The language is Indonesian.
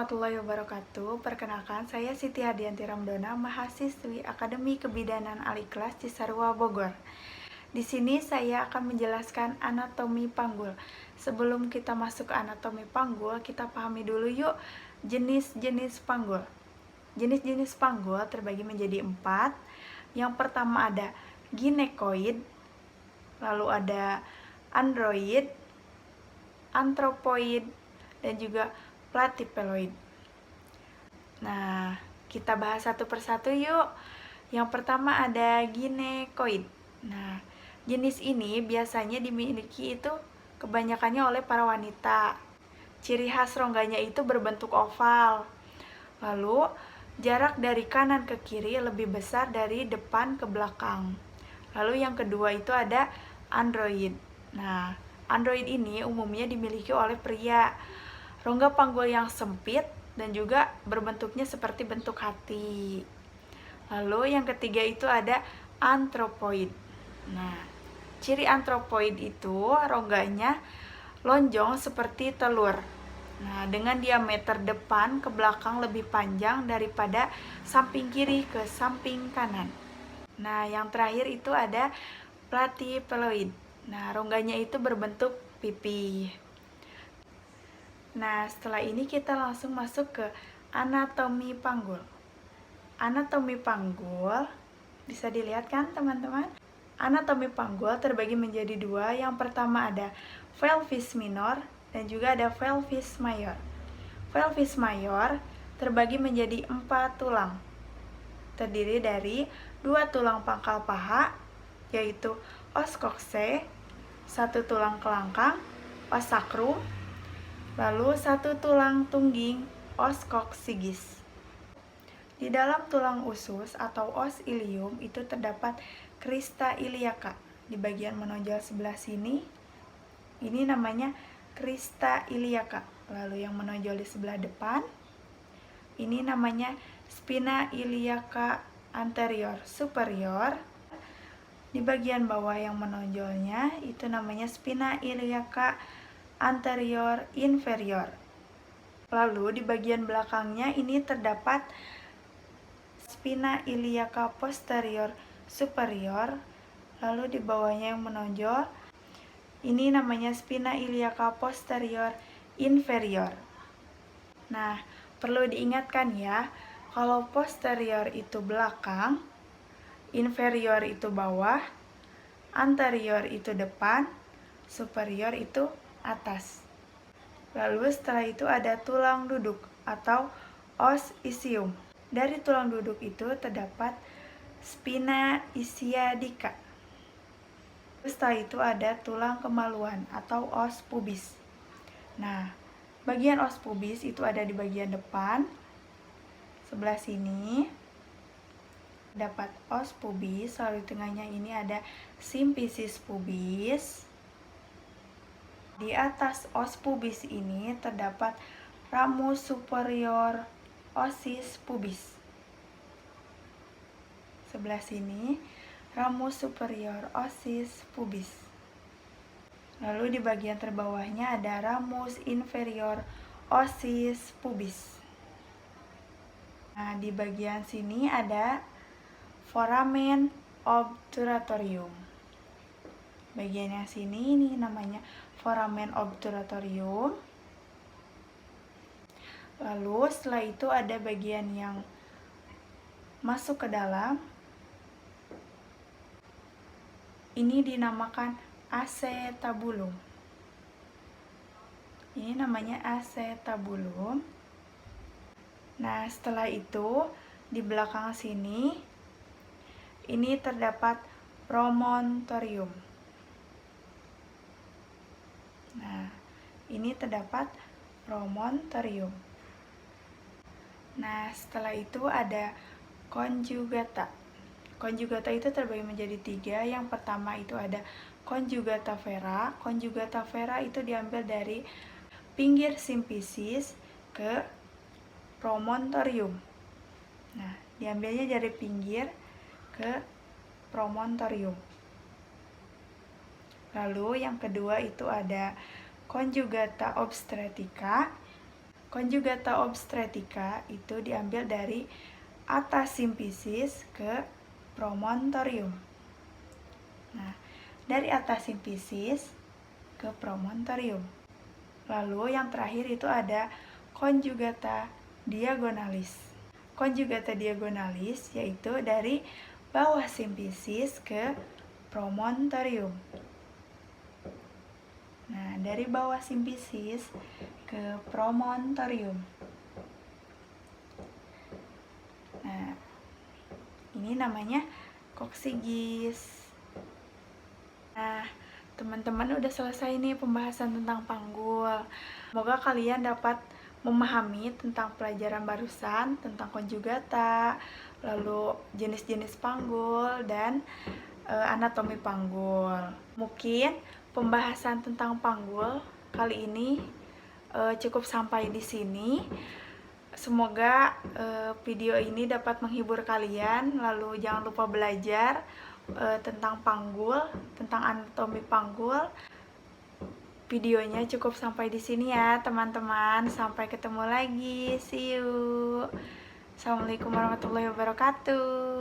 warahmatullahi wabarakatuh. Perkenalkan, saya Siti Hadianti Ramdona, mahasiswi Akademi Kebidanan Al-Ikhlas Cisarua, Bogor. Di sini saya akan menjelaskan anatomi panggul. Sebelum kita masuk ke anatomi panggul, kita pahami dulu yuk jenis-jenis panggul. Jenis-jenis panggul terbagi menjadi 4. Yang pertama ada ginekoid, lalu ada android, antropoid, dan juga platypeloid. Nah, kita bahas satu persatu yuk. Yang pertama ada ginekoid. Nah, jenis ini biasanya dimiliki itu kebanyakannya oleh para wanita. Ciri khas rongganya itu berbentuk oval. Lalu, jarak dari kanan ke kiri lebih besar dari depan ke belakang. Lalu yang kedua itu ada android. Nah, android ini umumnya dimiliki oleh pria. Rongga panggul yang sempit dan juga berbentuknya seperti bentuk hati. Lalu yang ketiga itu ada antropoid. Nah, ciri antropoid itu rongganya lonjong seperti telur. Nah, dengan diameter depan ke belakang lebih panjang daripada samping kiri ke samping kanan. Nah, yang terakhir itu ada platypeloid. Nah, rongganya itu berbentuk pipi. Nah, setelah ini kita langsung masuk ke anatomi panggul. Anatomi panggul bisa dilihat kan teman-teman? Anatomi panggul terbagi menjadi 2. Yang pertama ada pelvis minor dan juga ada pelvis mayor. Pelvis mayor terbagi menjadi 4 tulang. Terdiri dari 2 tulang pangkal paha, yaitu os coxae, 1 tulang kelangkang, os sacrum, lalu 1 tulang tungging, os coccygeus. Di dalam tulang usus atau os ilium itu terdapat crista iliaca. Di bagian menonjol sebelah sini, ini namanya crista iliaca. Lalu yang menonjol di sebelah depan, ini namanya spina iliaca anterior superior. Di bagian bawah yang menonjolnya itu namanya spina iliaca anterior inferior. Lalu di bagian belakangnya ini terdapat spina iliaca posterior superior. Lalu di bawahnya yang menonjol ini namanya spina iliaca posterior inferior. Nah, perlu diingatkan ya, kalau posterior itu belakang, inferior itu bawah, anterior itu depan, superior itu atas. Lalu setelah itu ada tulang duduk atau os ischium. Dari tulang duduk itu terdapat spina ischiadica. Setelah itu ada tulang kemaluan atau os pubis. Nah, bagian os pubis itu ada di bagian depan. Sebelah sini dapat os pubis, lalu di tengahnya ini ada simfisis pubis. Di atas os pubis ini terdapat ramus superior ossis pubis. Sebelah sini ramus superior ossis pubis. Lalu di bagian terbawahnya ada ramus inferior ossis pubis. Nah, di bagian sini ada foramen obturatorium. Bagian yang sini ini namanya foramen obturatorium. Lalu setelah itu ada bagian yang masuk ke dalam. Ini dinamakan acetabulum. Ini namanya acetabulum. Nah, setelah itu di belakang sini ini terdapat promontorium. Nah, ini terdapat promontorium. Nah, setelah itu ada conjugata. Conjugata itu terbagi menjadi 3. Yang pertama itu ada conjugata vera. Conjugata vera itu diambil dari pinggir simfisis ke promontorium. Nah, diambilnya dari pinggir ke promontorium. Lalu yang kedua itu ada conjugata obstetrica. Conjugata obstetrica itu diambil dari atasimpisis ke promontorium. Nah, dari atasimpisis ke promontorium. Lalu yang terakhir itu ada conjugata diagonalis. Conjugata diagonalis yaitu dari bawah simpisis ke promontorium. Nah, dari bawah simpisis ke promontorium. Nah, ini namanya koksigis. Nah, teman-teman udah selesai nih pembahasan tentang panggul. Semoga kalian dapat memahami tentang pelajaran barusan, tentang konjugata, lalu jenis-jenis panggul, dan anatomi panggul. Mungkin pembahasan tentang panggul kali ini cukup sampai di sini. Semoga video ini dapat menghibur kalian. Lalu jangan lupa belajar tentang panggul, tentang anatomi panggul. Videonya cukup sampai di sini ya teman-teman. Sampai ketemu lagi. See you. Assalamualaikum warahmatullahi wabarakatuh.